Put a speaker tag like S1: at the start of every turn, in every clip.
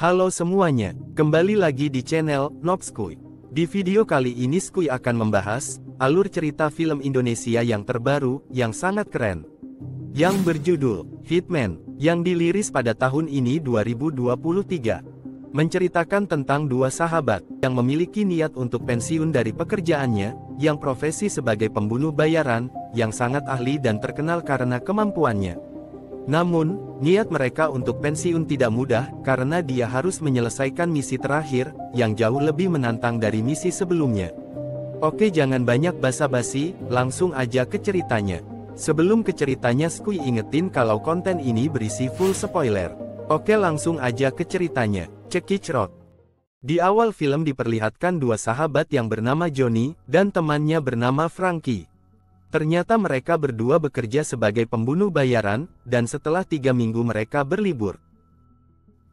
S1: Halo semuanya, kembali lagi di channel Nobskuy. Di video kali ini Skuy akan membahas alur cerita film Indonesia yang terbaru, yang sangat keren, yang berjudul Hitman, yang diliris pada tahun ini 2023. Menceritakan tentang dua sahabat yang memiliki niat untuk pensiun dari pekerjaannya, yang profesi sebagai pembunuh bayaran, yang sangat ahli dan terkenal karena kemampuannya. Namun, niat mereka untuk pensiun tidak mudah, karena dia harus menyelesaikan misi terakhir, yang jauh lebih menantang dari misi sebelumnya. Oke, jangan banyak basa-basi, langsung aja ke ceritanya. Sebelum ke ceritanya, Skuy ingetin kalau konten ini berisi full spoiler. Oke, langsung aja ke ceritanya. Cekicrot. Di awal film diperlihatkan dua sahabat yang bernama Johnny, dan temannya bernama Frankie. Ternyata mereka berdua bekerja sebagai pembunuh bayaran, dan setelah 3 minggu mereka berlibur.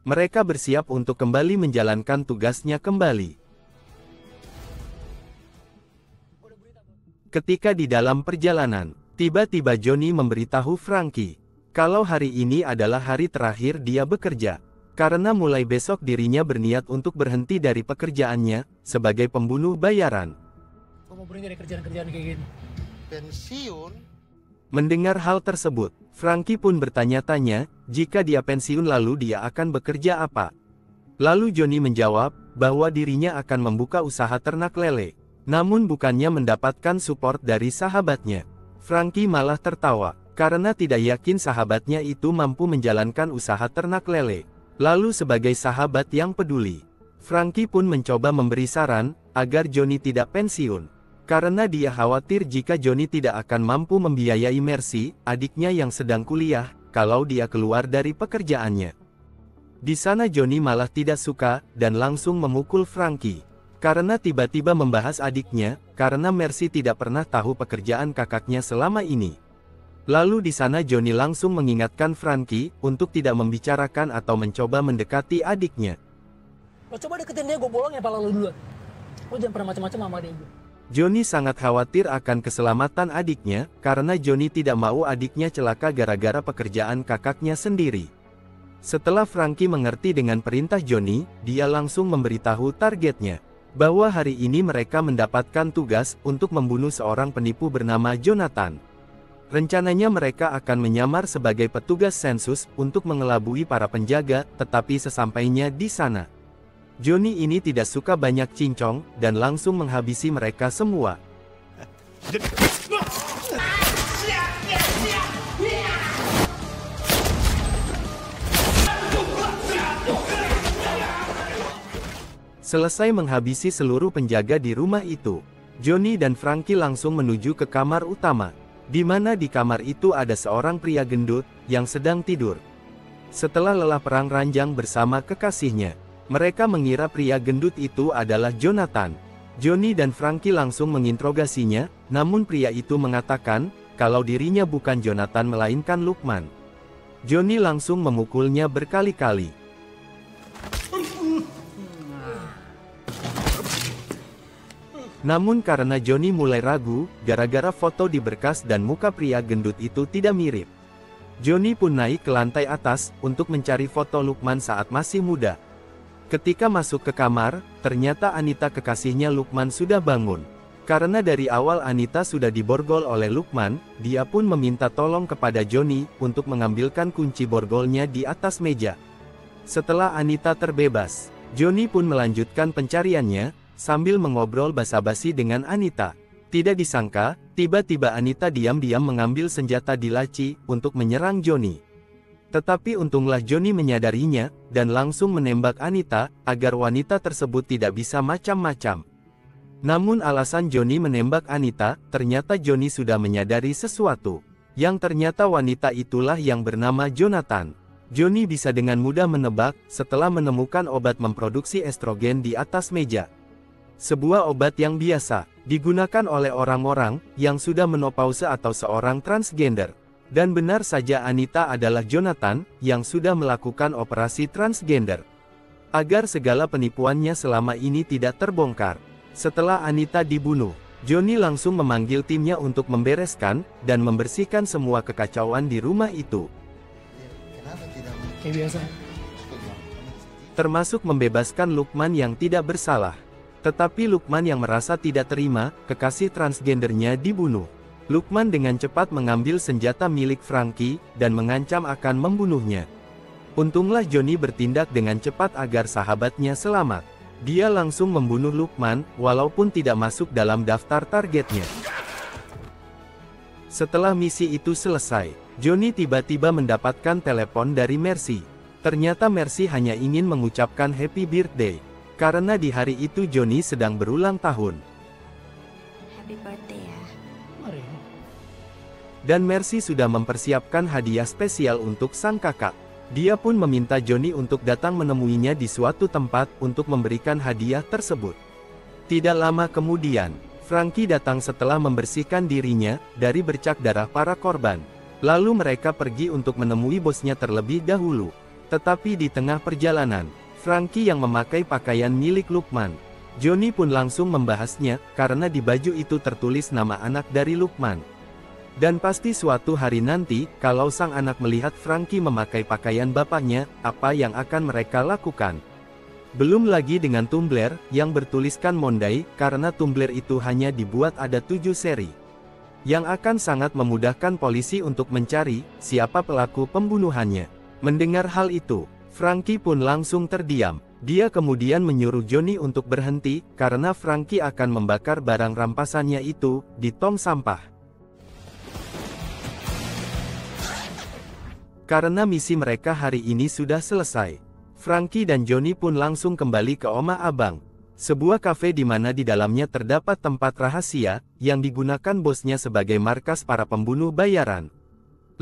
S1: Mereka bersiap untuk kembali menjalankan tugasnya kembali. Ketika di dalam perjalanan, tiba-tiba Johnny memberitahu Frankie, kalau hari ini adalah hari terakhir dia bekerja. Karena mulai besok dirinya berniat untuk berhenti dari pekerjaannya, sebagai pembunuh bayaran.
S2: Kok mau berhenti dari kerjaan-kerjaan kayak gini? Pensiun?
S1: Mendengar hal tersebut, Frankie pun bertanya-tanya, jika dia pensiun lalu dia akan bekerja apa? Lalu Johnny menjawab, bahwa dirinya akan membuka usaha ternak lele. Namun bukannya mendapatkan support dari sahabatnya. Frankie malah tertawa, karena tidak yakin sahabatnya itu mampu menjalankan usaha ternak lele. Lalu sebagai sahabat yang peduli, Frankie pun mencoba memberi saran, agar Johnny tidak pensiun. Karena dia khawatir jika Johnny tidak akan mampu membiayai Mercy, adiknya yang sedang kuliah, kalau dia keluar dari pekerjaannya. Di sana Johnny malah tidak suka, dan langsung memukul Frankie. Karena tiba-tiba membahas adiknya, karena Mercy tidak pernah tahu pekerjaan kakaknya selama ini. Lalu di sana Johnny langsung mengingatkan Frankie, untuk tidak membicarakan atau mencoba mendekati adiknya.
S2: Lo coba deketin dia, gue bolong ya pala lo duluan. Lo jangan pernah macam-macam sama dia.
S1: Johnny sangat khawatir akan keselamatan adiknya, karena Johnny tidak mau adiknya celaka gara-gara pekerjaan kakaknya sendiri. Setelah Frankie mengerti dengan perintah Johnny, dia langsung memberitahu targetnya, bahwa hari ini mereka mendapatkan tugas untuk membunuh seorang penipu bernama Jonathan. Rencananya mereka akan menyamar sebagai petugas sensus untuk mengelabui para penjaga, tetapi sesampainya di sana, Johnny ini tidak suka banyak cincong, dan langsung menghabisi mereka semua. Selesai menghabisi seluruh penjaga di rumah itu, Johnny dan Frankie langsung menuju ke kamar utama, di mana di kamar itu ada seorang pria gendut, yang sedang tidur. Setelah lelah perang ranjang bersama kekasihnya, mereka mengira pria gendut itu adalah Jonathan. Johnny dan Frankie langsung menginterogasinya, namun pria itu mengatakan, kalau dirinya bukan Jonathan melainkan Lukman. Johnny langsung memukulnya berkali-kali. Namun karena Johnny mulai ragu, gara-gara foto di berkas dan muka pria gendut itu tidak mirip, Johnny pun naik ke lantai atas, untuk mencari foto Lukman saat masih muda. Ketika masuk ke kamar, ternyata Anita kekasihnya Lukman sudah bangun. Karena dari awal Anita sudah diborgol oleh Lukman, dia pun meminta tolong kepada Johnny, untuk mengambilkan kunci borgolnya di atas meja. Setelah Anita terbebas, Johnny pun melanjutkan pencariannya, sambil mengobrol basa-basi dengan Anita. Tidak disangka, tiba-tiba Anita diam-diam mengambil senjata di laci, untuk menyerang Johnny. Tetapi untunglah Johnny menyadarinya, dan langsung menembak Anita, agar wanita tersebut tidak bisa macam-macam. Namun alasan Johnny menembak Anita, ternyata Johnny sudah menyadari sesuatu. Yang ternyata wanita itulah yang bernama Jonathan. Johnny bisa dengan mudah menebak, setelah menemukan obat memproduksi estrogen di atas meja. Sebuah obat yang biasa, digunakan oleh orang-orang, yang sudah menopause atau seorang transgender. Dan benar saja Anita adalah Jonathan, yang sudah melakukan operasi transgender. Agar segala penipuannya selama ini tidak terbongkar. Setelah Anita dibunuh, Johnny langsung memanggil timnya untuk membereskan, dan membersihkan semua kekacauan di rumah itu.
S2: Kayak biasa.
S1: termasuk membebaskan Lukman yang tidak bersalah. Tetapi Lukman yang merasa tidak terima, kekasih transgendernya dibunuh. Lukman dengan cepat mengambil senjata milik Franky, dan mengancam akan membunuhnya. Untunglah Johnny bertindak dengan cepat agar sahabatnya selamat. Dia langsung membunuh Lukman, walaupun tidak masuk dalam daftar targetnya. Setelah misi itu selesai, Johnny tiba-tiba mendapatkan telepon dari Mercy. Ternyata Mercy hanya ingin mengucapkan happy birthday. Karena di hari itu Johnny sedang berulang tahun.
S3: Happy birthday ya.
S2: Mari.
S1: Dan Mercy sudah mempersiapkan hadiah spesial untuk sang kakak. Dia pun meminta Johnny untuk datang menemuinya di suatu tempat untuk memberikan hadiah tersebut. Tidak lama kemudian, Franky datang setelah membersihkan dirinya dari bercak darah para korban. Lalu mereka pergi untuk menemui bosnya terlebih dahulu. Tetapi di tengah perjalanan, Franky yang memakai pakaian milik Lukman. Johnny pun langsung membahasnya, karena di baju itu tertulis nama anak dari Lukman. Dan pasti suatu hari nanti, kalau sang anak melihat Franky memakai pakaian bapaknya, apa yang akan mereka lakukan? Belum lagi dengan tumbler, yang bertuliskan Monday, karena tumbler itu hanya dibuat ada 7 seri. Yang akan sangat memudahkan polisi untuk mencari, siapa pelaku pembunuhannya. Mendengar hal itu, Franky pun langsung terdiam. Dia kemudian menyuruh Johnny untuk berhenti, karena Franky akan membakar barang rampasannya itu, di tong sampah. Karena misi mereka hari ini sudah selesai, Franky dan Johnny pun langsung kembali ke Oma Abang. Sebuah kafe di mana di dalamnya terdapat tempat rahasia, yang digunakan bosnya sebagai markas para pembunuh bayaran.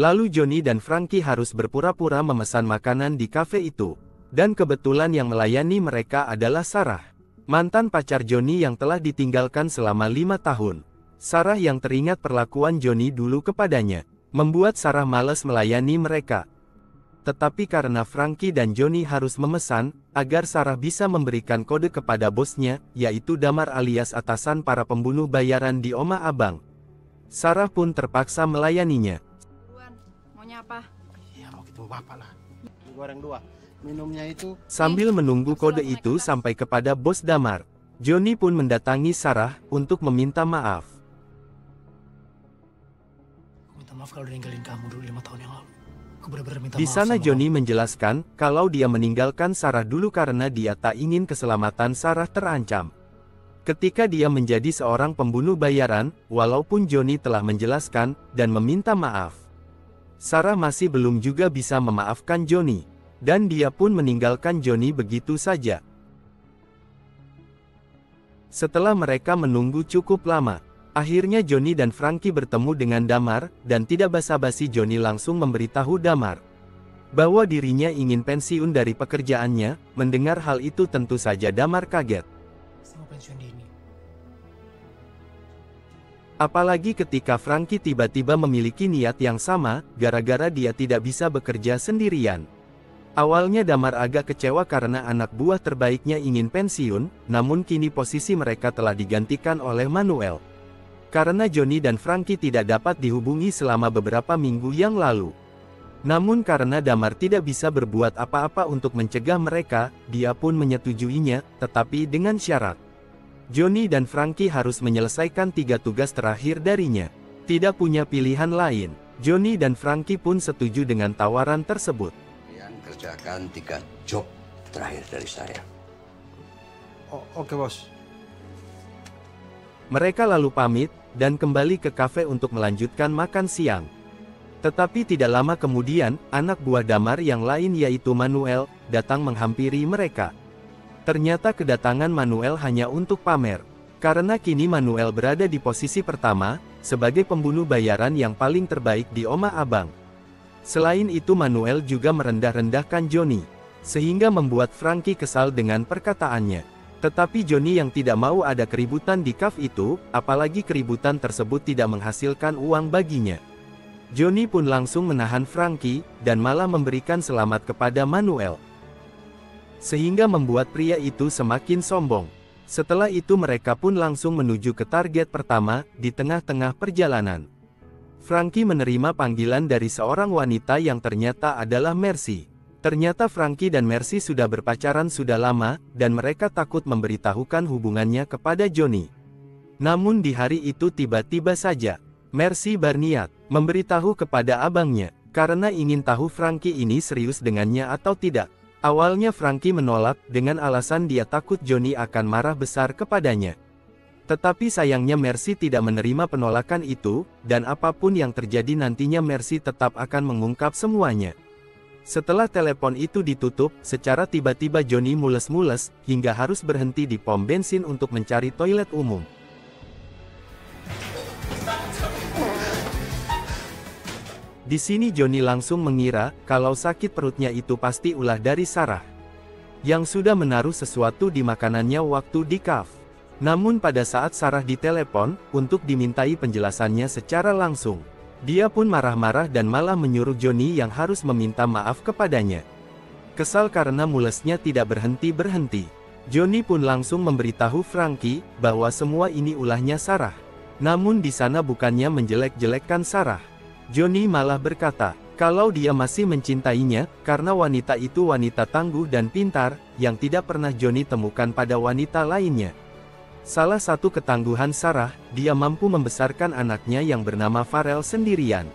S1: Lalu Johnny dan Franky harus berpura-pura memesan makanan di kafe itu. Dan kebetulan yang melayani mereka adalah Sarah, mantan pacar Johnny yang telah ditinggalkan selama 5 tahun. Sarah yang teringat perlakuan Johnny dulu kepadanya, membuat Sarah malas melayani mereka. Tetapi karena Franky dan Johnny harus memesan, agar Sarah bisa memberikan kode kepada bosnya, yaitu Damar alias atasan para pembunuh bayaran di Oma Abang. Sarah pun terpaksa melayaninya.
S3: Maunya apa?
S4: Ya mau ketemu bapak lah. Goreng 2. Minumnya itu.
S1: Sambil menunggu kode itu sampai kepada bos Damar, Johnny pun mendatangi Sarah untuk meminta maaf.
S2: Minta maaf kalau udah ninggalin kamu dulu 5 tahun yang lalu. Aku benar-benar minta
S1: Di
S2: maaf
S1: sana
S2: sama
S1: Johnny menjelaskan kalau dia meninggalkan Sarah dulu karena dia tak ingin keselamatan Sarah terancam. Ketika dia menjadi seorang pembunuh bayaran, walaupun Johnny telah menjelaskan dan meminta maaf, Sarah masih belum juga bisa memaafkan Johnny. Dan dia pun meninggalkan Johnny begitu saja. Setelah mereka menunggu cukup lama, akhirnya Johnny dan Franky bertemu dengan Damar, dan tidak basa-basi Johnny langsung memberitahu Damar bahwa dirinya ingin pensiun dari pekerjaannya. Mendengar hal itu tentu saja Damar kaget.
S2: Saya mau pensiun dini.
S1: Apalagi ketika Franky tiba-tiba memiliki niat yang sama, gara-gara dia tidak bisa bekerja sendirian. Awalnya Damar agak kecewa karena anak buah terbaiknya ingin pensiun, namun kini posisi mereka telah digantikan oleh Manuel. Karena Johnny dan Franky tidak dapat dihubungi selama beberapa minggu yang lalu. Namun karena Damar tidak bisa berbuat apa-apa untuk mencegah mereka, dia pun menyetujuinya, tetapi dengan syarat. Johnny dan Franky harus menyelesaikan 3 tugas terakhir darinya. Tidak punya pilihan lain, Johnny dan Franky pun setuju dengan tawaran tersebut.
S5: Kerjakan 3 job terakhir dari saya.
S4: Oke bos.
S1: Mereka lalu pamit, dan kembali ke kafe untuk melanjutkan makan siang. Tetapi tidak lama kemudian, anak buah Damar yang lain yaitu Manuel, datang menghampiri mereka. Ternyata kedatangan Manuel hanya untuk pamer. Karena kini Manuel berada di posisi pertama, sebagai pembunuh bayaran yang paling terbaik di Oma Abang. Selain itu Manuel juga merendah-rendahkan Johnny, sehingga membuat Franky kesal dengan perkataannya. Tetapi Johnny yang tidak mau ada keributan di kafe itu, apalagi keributan tersebut tidak menghasilkan uang baginya. Johnny pun langsung menahan Franky, dan malah memberikan selamat kepada Manuel. Sehingga membuat pria itu semakin sombong. Setelah itu mereka pun langsung menuju ke target pertama, di tengah-tengah perjalanan. Franky menerima panggilan dari seorang wanita yang ternyata adalah Mercy. Ternyata Frankie dan Mercy sudah berpacaran sudah lama, dan mereka takut memberitahukan hubungannya kepada Johnny. Namun di hari itu tiba-tiba saja, Mercy berniat memberitahu kepada abangnya, karena ingin tahu Frankie ini serius dengannya atau tidak. Awalnya Frankie menolak dengan alasan dia takut Johnny akan marah besar kepadanya. Tetapi sayangnya Mercy tidak menerima penolakan itu, dan apapun yang terjadi nantinya Mercy tetap akan mengungkap semuanya. Setelah telepon itu ditutup, secara tiba-tiba Johnny mules-mules, hingga harus berhenti di pom bensin untuk mencari toilet umum. Di sini Johnny langsung mengira, kalau sakit perutnya itu pasti ulah dari Sarah, yang sudah menaruh sesuatu di makanannya waktu di cafe. Namun pada saat Sarah ditelepon, untuk dimintai penjelasannya secara langsung, dia pun marah-marah dan malah menyuruh Johnny yang harus meminta maaf kepadanya. Kesal karena mulesnya tidak berhenti-berhenti, Johnny pun langsung memberitahu Frankie, bahwa semua ini ulahnya Sarah. Namun di sana bukannya menjelek-jelekkan Sarah. Johnny malah berkata, kalau dia masih mencintainya, karena wanita itu wanita tangguh dan pintar, yang tidak pernah Johnny temukan pada wanita lainnya. Salah satu ketangguhan Sarah, dia mampu membesarkan anaknya yang bernama Farrell sendirian.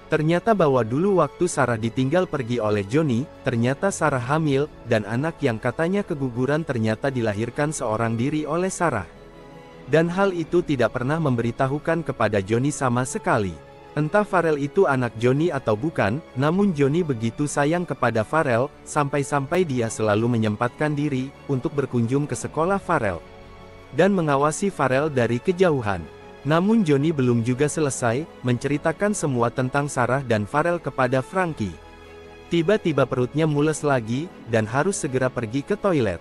S1: Ternyata bahwa dulu waktu Sarah ditinggal pergi oleh Johnny, ternyata Sarah hamil, dan anak yang katanya keguguran ternyata dilahirkan seorang diri oleh Sarah. Dan hal itu tidak pernah memberitahukan kepada Johnny sama sekali. Entah Farrell itu anak Johnny atau bukan, namun Johnny begitu sayang kepada Farrell, sampai-sampai dia selalu menyempatkan diri, untuk berkunjung ke sekolah Farrell, dan mengawasi Farrell dari kejauhan. Namun Johnny belum juga selesai, menceritakan semua tentang Sarah dan Farrell kepada Frankie. Tiba-tiba perutnya mules lagi, dan harus segera pergi ke toilet.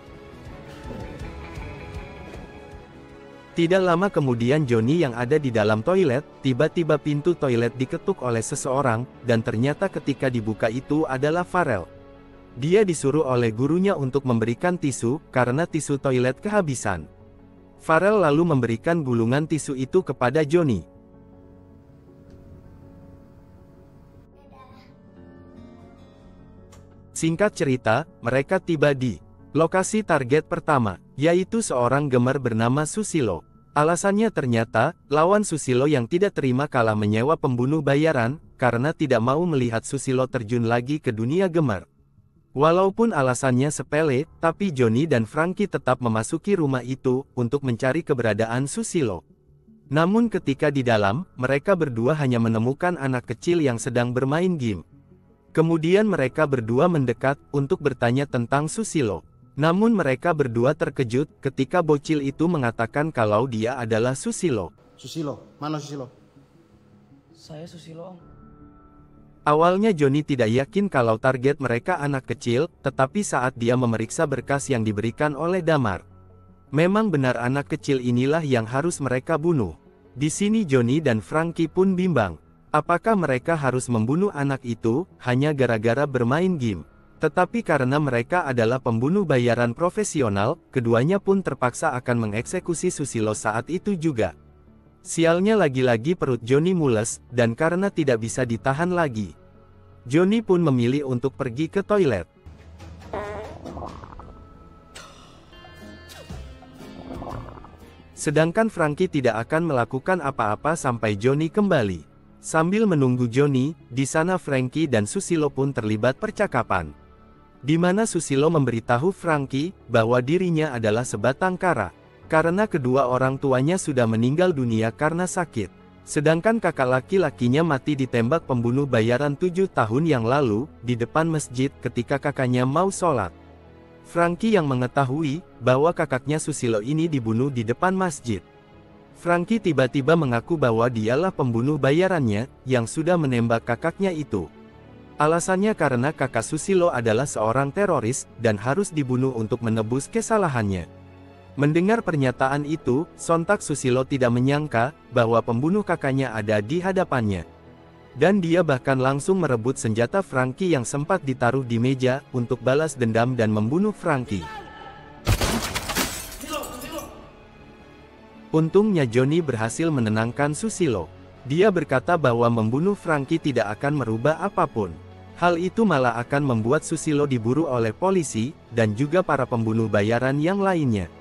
S1: Tidak lama kemudian Johnny yang ada di dalam toilet, tiba-tiba pintu toilet diketuk oleh seseorang, dan ternyata ketika dibuka itu adalah Farrell. Dia disuruh oleh gurunya untuk memberikan tisu, karena tisu toilet kehabisan. Farrell lalu memberikan gulungan tisu itu kepada Johnny. Singkat cerita, mereka tiba di lokasi target pertama, yaitu seorang gamer bernama Susilo. Alasannya ternyata, lawan Susilo yang tidak terima kalah menyewa pembunuh bayaran, karena tidak mau melihat Susilo terjun lagi ke dunia gamer. Walaupun alasannya sepele, tapi Johnny dan Frankie tetap memasuki rumah itu, untuk mencari keberadaan Susilo. Namun ketika di dalam, mereka berdua hanya menemukan anak kecil yang sedang bermain game. Kemudian mereka berdua mendekat, untuk bertanya tentang Susilo. Namun mereka berdua terkejut, ketika bocil itu mengatakan kalau dia adalah Susilo.
S4: Susilo, mana Susilo?
S2: Saya Susilo, Om.
S1: Awalnya Johnny tidak yakin kalau target mereka anak kecil, tetapi saat dia memeriksa berkas yang diberikan oleh Damar, memang benar anak kecil inilah yang harus mereka bunuh. Di sini Johnny dan Frankie pun bimbang. Apakah mereka harus membunuh anak itu, hanya gara-gara bermain game? Tetapi karena mereka adalah pembunuh bayaran profesional, keduanya pun terpaksa akan mengeksekusi Susilo saat itu juga. Sialnya lagi-lagi perut Johnny mules, dan karena tidak bisa ditahan lagi, Johnny pun memilih untuk pergi ke toilet. Sedangkan Frankie tidak akan melakukan apa-apa sampai Johnny kembali. Sambil menunggu Johnny, di sana Frankie dan Susilo pun terlibat percakapan, di mana Susilo memberitahu Frankie bahwa dirinya adalah sebatang kara, karena kedua orang tuanya sudah meninggal dunia karena sakit. Sedangkan kakak laki-lakinya mati ditembak pembunuh bayaran 7 tahun yang lalu, di depan masjid ketika kakaknya mau sholat. Frankie yang mengetahui bahwa kakaknya Susilo ini dibunuh di depan masjid. Frankie tiba-tiba mengaku bahwa dialah pembunuh bayarannya, yang sudah menembak kakaknya itu. Alasannya karena kakak Susilo adalah seorang teroris, dan harus dibunuh untuk menebus kesalahannya. Mendengar pernyataan itu, sontak Susilo tidak menyangka, bahwa pembunuh kakaknya ada di hadapannya. Dan dia bahkan langsung merebut senjata Frankie yang sempat ditaruh di meja, untuk balas dendam dan membunuh Frankie. Untungnya Johnny berhasil menenangkan Susilo. Dia berkata bahwa membunuh Frankie tidak akan merubah apapun. Hal itu malah akan membuat Susilo diburu oleh polisi, dan juga para pembunuh bayaran yang lainnya.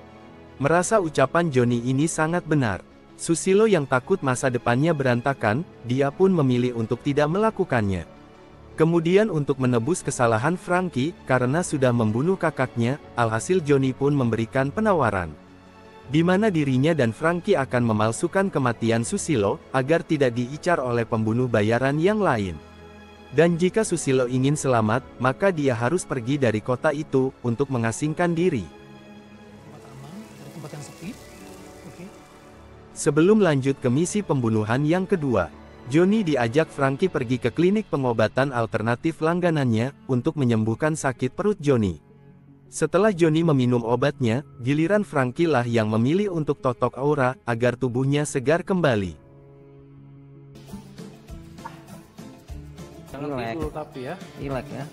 S1: Merasa ucapan Johnny ini sangat benar. Susilo yang takut masa depannya berantakan, dia pun memilih untuk tidak melakukannya. Kemudian untuk menebus kesalahan Franky, karena sudah membunuh kakaknya, alhasil Johnny pun memberikan penawaran. Di mana dirinya dan Franky akan memalsukan kematian Susilo, agar tidak diincar oleh pembunuh bayaran yang lain. Dan jika Susilo ingin selamat, maka dia harus pergi dari kota itu, untuk mengasingkan diri.
S2: Tempat aman, dari tempat yang sepi. Oke.
S1: Sebelum lanjut ke misi pembunuhan yang kedua, Johnny diajak Franky pergi ke klinik pengobatan alternatif langganannya, untuk menyembuhkan sakit perut Johnny. Setelah Johnny meminum obatnya, giliran Franky lah yang memilih untuk totok aura, agar tubuhnya segar kembali.
S4: Relax dulu tapi ya.
S6: Relax ya.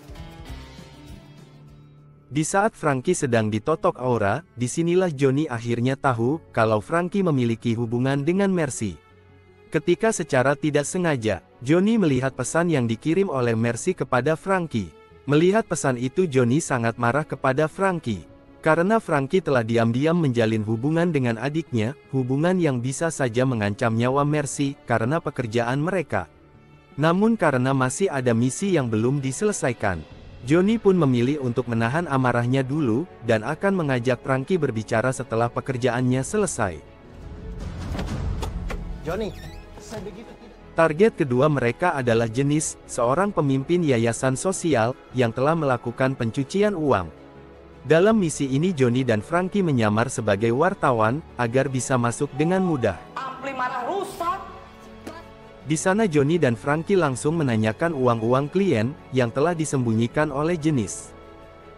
S1: Di saat Franky sedang ditotok aura, disinilah Johnny akhirnya tahu, kalau Franky memiliki hubungan dengan Mercy. Ketika secara tidak sengaja, Johnny melihat pesan yang dikirim oleh Mercy kepada Franky. Melihat pesan itu Johnny sangat marah kepada Franky. Karena Franky telah diam-diam menjalin hubungan dengan adiknya, hubungan yang bisa saja mengancam nyawa Mercy, karena pekerjaan mereka. Namun karena masih ada misi yang belum diselesaikan, Johnny pun memilih untuk menahan amarahnya dulu, dan akan mengajak Franky berbicara setelah pekerjaannya selesai.
S4: Johnny, saya begitu tidak.
S1: Target kedua mereka adalah Jenis, seorang pemimpin yayasan sosial, yang telah melakukan pencucian uang. Dalam misi ini Johnny dan Franky menyamar sebagai wartawan, agar bisa masuk dengan mudah.
S7: Ampli marah rusak.
S1: Di sana Johnny dan Franky langsung menanyakan uang-uang klien, yang telah disembunyikan oleh Jenis.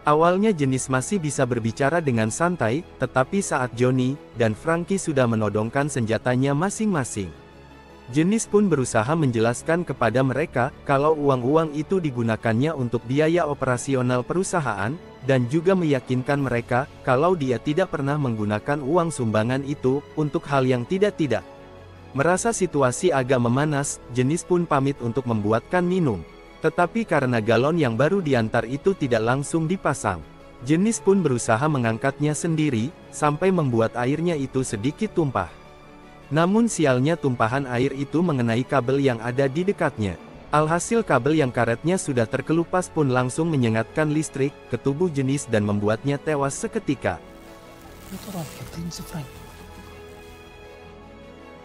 S1: Awalnya Jenis masih bisa berbicara dengan santai, tetapi saat Johnny dan Franky sudah menodongkan senjatanya masing-masing, Jenis pun berusaha menjelaskan kepada mereka, kalau uang-uang itu digunakannya untuk biaya operasional perusahaan, dan juga meyakinkan mereka, kalau dia tidak pernah menggunakan uang sumbangan itu, untuk hal yang tidak-tidak. Merasa situasi agak memanas, Jenis pun pamit untuk membuatkan minum. Tetapi karena galon yang baru diantar itu tidak langsung dipasang, Jenis pun berusaha mengangkatnya sendiri, sampai membuat airnya itu sedikit tumpah. Namun sialnya tumpahan air itu mengenai kabel yang ada di dekatnya. Alhasil kabel yang karetnya sudah terkelupas pun langsung menyengatkan listrik ke tubuh Jenis dan membuatnya tewas seketika.
S2: Itu roketin si Frank.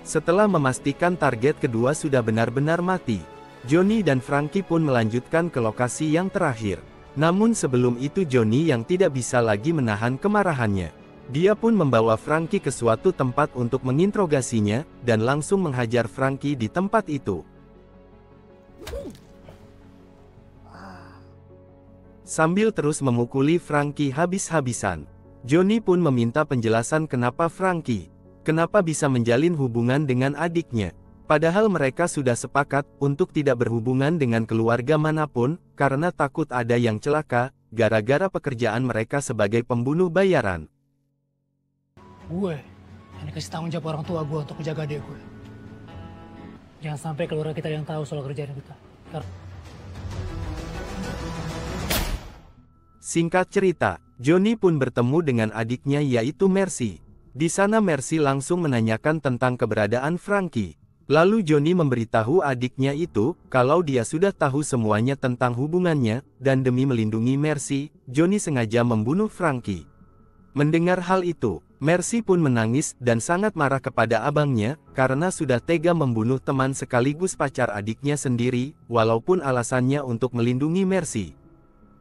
S1: Setelah memastikan target kedua sudah benar-benar mati, Johnny dan Franky pun melanjutkan ke lokasi yang terakhir. Namun sebelum itu Johnny yang tidak bisa lagi menahan kemarahannya. Dia pun membawa Franky ke suatu tempat untuk menginterogasinya, dan langsung menghajar Franky di tempat itu. Sambil terus memukuli Franky habis-habisan, Johnny pun meminta penjelasan kenapa bisa menjalin hubungan dengan adiknya. Padahal mereka sudah sepakat untuk tidak berhubungan dengan keluarga manapun, karena takut ada yang celaka, gara-gara pekerjaan mereka sebagai pembunuh bayaran.
S2: Gue yang dikasih tanggung jawab orang tua gue untuk menjaga adik gue. Jangan sampai keluarga kita yang tahu soal kerjaan kita.
S1: Singkat cerita, Johnny pun bertemu dengan adiknya yaitu Mercy. Di sana Mercy langsung menanyakan tentang keberadaan Franky. Lalu Johnny memberitahu adiknya itu, kalau dia sudah tahu semuanya tentang hubungannya, dan demi melindungi Mercy, Johnny sengaja membunuh Franky. Mendengar hal itu, Mercy pun menangis dan sangat marah kepada abangnya, karena sudah tega membunuh teman sekaligus pacar adiknya sendiri, walaupun alasannya untuk melindungi Mercy.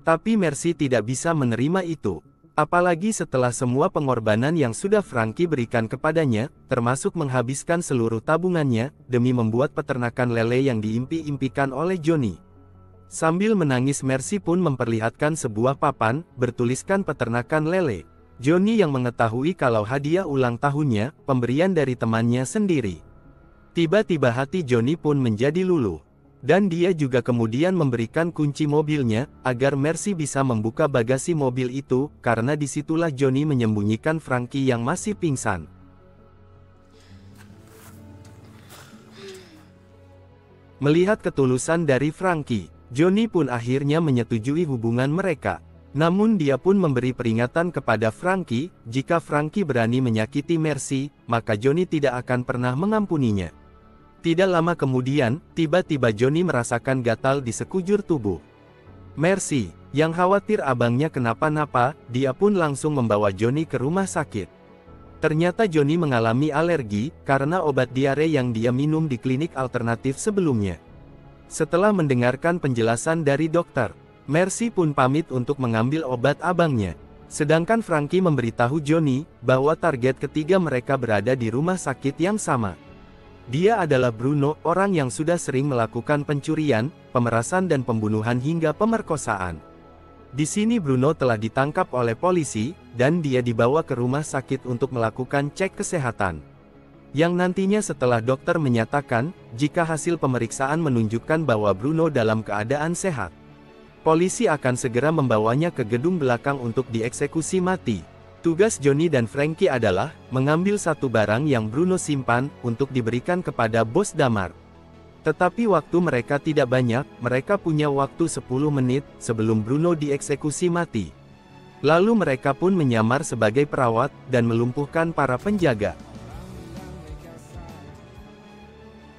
S1: Tapi Mercy tidak bisa menerima itu. Apalagi setelah semua pengorbanan yang sudah Franky berikan kepadanya, termasuk menghabiskan seluruh tabungannya, demi membuat peternakan lele yang diimpi-impikan oleh Johnny. Sambil menangis Mercy pun memperlihatkan sebuah papan, bertuliskan peternakan lele. Johnny yang mengetahui kalau hadiah ulang tahunnya, pemberian dari temannya sendiri. Tiba-tiba hati Johnny pun menjadi luluh. Dan dia juga kemudian memberikan kunci mobilnya, agar Mercy bisa membuka bagasi mobil itu, karena disitulah Johnny menyembunyikan Franky yang masih pingsan. Melihat ketulusan dari Franky, Johnny pun akhirnya menyetujui hubungan mereka. Namun dia pun memberi peringatan kepada Frankie, jika Frankie berani menyakiti Mercy, maka Johnny tidak akan pernah mengampuninya. Tidak lama kemudian, tiba-tiba Johnny merasakan gatal di sekujur tubuh. Mercy, yang khawatir abangnya kenapa-napa, dia pun langsung membawa Johnny ke rumah sakit. Ternyata Johnny mengalami alergi, karena obat diare yang dia minum di klinik alternatif sebelumnya. Setelah mendengarkan penjelasan dari dokter, Mercy pun pamit untuk mengambil obat abangnya. Sedangkan Frankie memberitahu Johnny, bahwa target ketiga mereka berada di rumah sakit yang sama. Dia adalah Bruno, orang yang sudah sering melakukan pencurian, pemerasan dan pembunuhan hingga pemerkosaan. Di sini Bruno telah ditangkap oleh polisi, dan dia dibawa ke rumah sakit untuk melakukan cek kesehatan. Yang nantinya setelah dokter menyatakan, jika hasil pemeriksaan menunjukkan bahwa Bruno dalam keadaan sehat, polisi akan segera membawanya ke gedung belakang untuk dieksekusi mati. Tugas Johnny dan Frankie adalah mengambil satu barang yang Bruno simpan untuk diberikan kepada bos Damar. Tetapi waktu mereka tidak banyak, mereka punya waktu 10 menit sebelum Bruno dieksekusi mati. Lalu mereka pun menyamar sebagai perawat dan melumpuhkan para penjaga.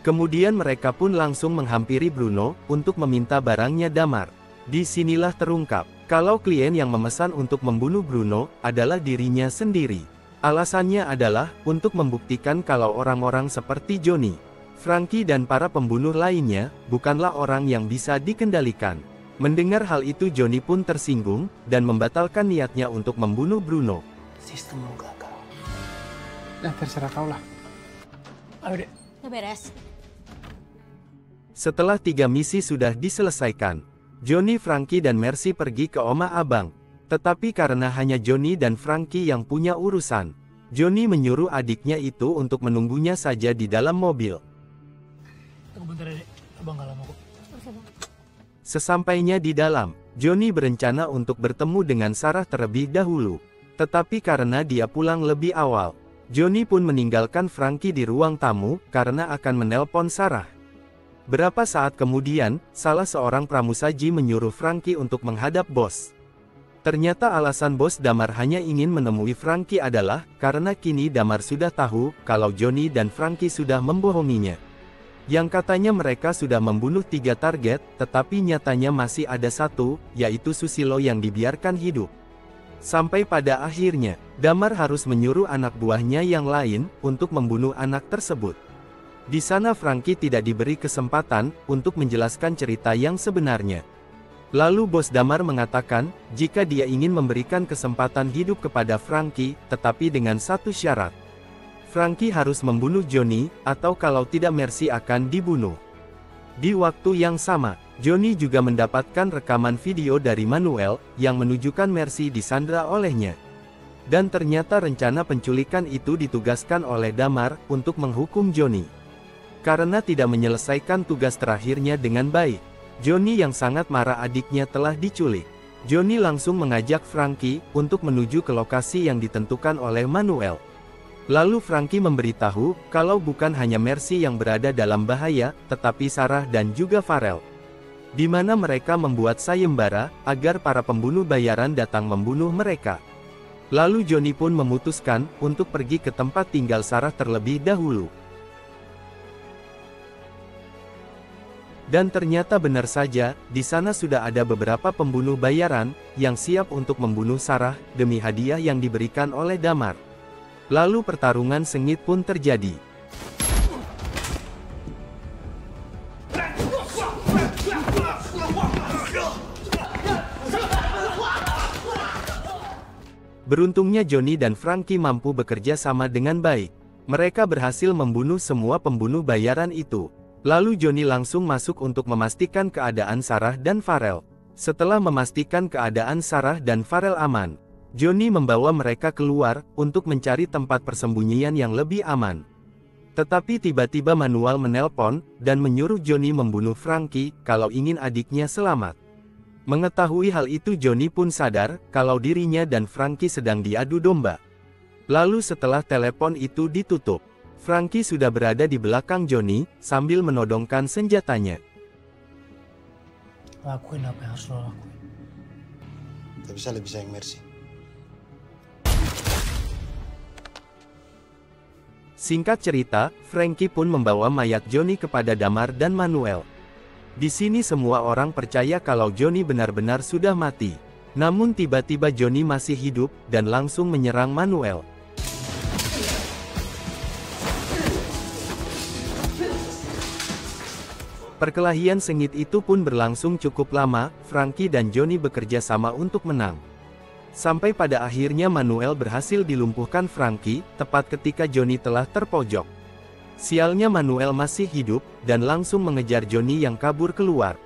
S1: Kemudian mereka pun langsung menghampiri Bruno untuk meminta barangnya Damar. Disinilah terungkap, kalau klien yang memesan untuk membunuh Bruno adalah dirinya sendiri. Alasannya adalah untuk membuktikan kalau orang-orang seperti Johnny, Frankie dan para pembunuh lainnya bukanlah orang yang bisa dikendalikan. Mendengar hal itu Johnny pun tersinggung dan membatalkan niatnya untuk membunuh Bruno.
S2: Sistem lu gagal.
S4: Nah, terserah kau lah.
S2: Ayo deh.
S3: Udah beres.
S1: Setelah 3 misi sudah diselesaikan, Johnny, Frankie dan Mercy pergi ke Oma Abang. Tetapi karena hanya Johnny dan Frankie yang punya urusan, Johnny menyuruh adiknya itu untuk menunggunya saja di dalam mobil.
S2: Tunggu bentar ya, Dek. Abang gak lama kok.
S1: Sesampainya di dalam, Johnny berencana untuk bertemu dengan Sarah terlebih dahulu. Tetapi karena dia pulang lebih awal, Johnny pun meninggalkan Frankie di ruang tamu, karena akan menelpon Sarah. Berapa saat kemudian, salah seorang pramusaji menyuruh Frankie untuk menghadap bos. Ternyata alasan bos Damar hanya ingin menemui Frankie adalah, karena kini Damar sudah tahu, kalau Johnny dan Frankie sudah membohonginya. Yang katanya mereka sudah membunuh 3 target, tetapi nyatanya masih ada satu, yaitu Susilo yang dibiarkan hidup. Sampai pada akhirnya, Damar harus menyuruh anak buahnya yang lain, untuk membunuh anak tersebut. Di sana Frankie tidak diberi kesempatan, untuk menjelaskan cerita yang sebenarnya. Lalu bos Damar mengatakan, jika dia ingin memberikan kesempatan hidup kepada Frankie, tetapi dengan satu syarat. Frankie harus membunuh Johnny, atau kalau tidak Mercy akan dibunuh. Di waktu yang sama, Johnny juga mendapatkan rekaman video dari Manuel, yang menunjukkan Mercy disandra olehnya. Dan ternyata rencana penculikan itu ditugaskan oleh Damar, untuk menghukum Johnny. Karena tidak menyelesaikan tugas terakhirnya dengan baik, Johnny yang sangat marah adiknya telah diculik. Johnny langsung mengajak Frankie, untuk menuju ke lokasi yang ditentukan oleh Manuel. Lalu Frankie memberitahu, kalau bukan hanya Mercy yang berada dalam bahaya, tetapi Sarah dan juga Farel. Di mana mereka membuat sayembara, agar para pembunuh bayaran datang membunuh mereka. Lalu Johnny pun memutuskan, untuk pergi ke tempat tinggal Sarah terlebih dahulu. Dan ternyata benar saja, di sana sudah ada beberapa pembunuh bayaran, yang siap untuk membunuh Sarah, demi hadiah yang diberikan oleh Damar. Lalu pertarungan sengit pun terjadi. Beruntungnya Johnny dan Frankie mampu bekerja sama dengan baik. Mereka berhasil membunuh semua pembunuh bayaran itu. Lalu Johnny langsung masuk untuk memastikan keadaan Sarah dan Farel. Setelah memastikan keadaan Sarah dan Farel aman, Johnny membawa mereka keluar, untuk mencari tempat persembunyian yang lebih aman. Tetapi tiba-tiba Manuel menelpon, dan menyuruh Johnny membunuh Frankie, kalau ingin adiknya selamat. Mengetahui hal itu Johnny pun sadar, kalau dirinya dan Frankie sedang diadu domba. Lalu setelah telepon itu ditutup, Frankie sudah berada di belakang Johnny, sambil menodongkan senjatanya.
S2: Lakuin apa yang harus lo lakuin.
S4: Tapi saya lebih sayang Mercy.
S1: Singkat cerita, Frankie pun membawa mayat Johnny kepada Damar dan Manuel. Di sini semua orang percaya kalau Johnny benar-benar sudah mati. Namun tiba-tiba Johnny masih hidup, dan langsung menyerang Manuel. Perkelahian sengit itu pun berlangsung cukup lama, Frankie dan Johnny bekerja sama untuk menang. Sampai pada akhirnya Manuel berhasil dilumpuhkan Frankie, tepat ketika Johnny telah terpojok. Sialnya Manuel masih hidup, dan langsung mengejar Johnny yang kabur keluar.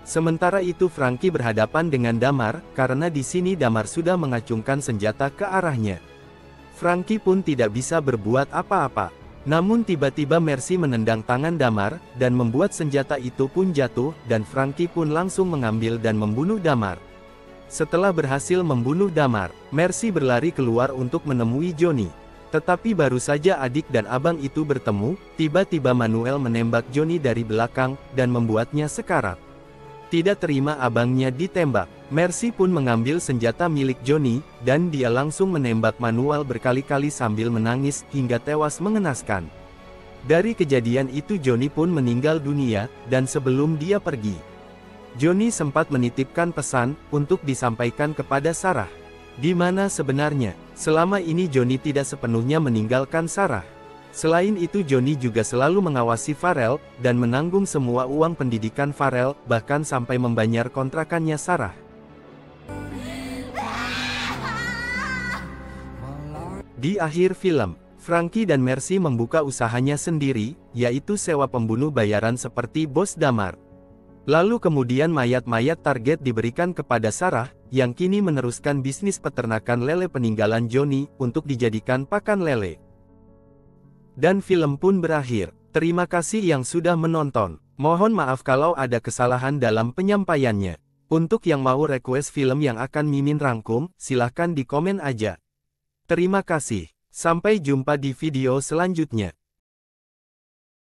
S1: Sementara itu Frankie berhadapan dengan Damar, karena di sini Damar sudah mengacungkan senjata ke arahnya. Frankie pun tidak bisa berbuat apa-apa. Namun tiba-tiba Mercy menendang tangan Damar, dan membuat senjata itu pun jatuh, dan Frankie pun langsung mengambil dan membunuh Damar. Setelah berhasil membunuh Damar, Mercy berlari keluar untuk menemui Johnny. Tetapi baru saja adik dan abang itu bertemu, tiba-tiba Manuel menembak Johnny dari belakang, dan membuatnya sekarat. Tidak terima abangnya ditembak, Mercy pun mengambil senjata milik Johnny, dan dia langsung menembak Manuel berkali-kali sambil menangis, hingga tewas mengenaskan. Dari kejadian itu Johnny pun meninggal dunia, dan sebelum dia pergi, Johnny sempat menitipkan pesan, untuk disampaikan kepada Sarah. Di mana sebenarnya, selama ini Johnny tidak sepenuhnya meninggalkan Sarah. Selain itu Johnny juga selalu mengawasi Farel, dan menanggung semua uang pendidikan Farel, bahkan sampai membayar kontrakannya Sarah. Di akhir film, Frankie dan Mercy membuka usahanya sendiri, yaitu sewa pembunuh bayaran seperti Bos Damar. Lalu kemudian mayat-mayat target diberikan kepada Sarah, yang kini meneruskan bisnis peternakan lele peninggalan Johnny, untuk dijadikan pakan lele. Dan film pun berakhir. Terima kasih yang sudah menonton. Mohon maaf kalau ada kesalahan dalam penyampaiannya. Untuk yang mau request film yang akan Mimin rangkum, silahkan di komen aja. Terima kasih. Sampai jumpa di video selanjutnya.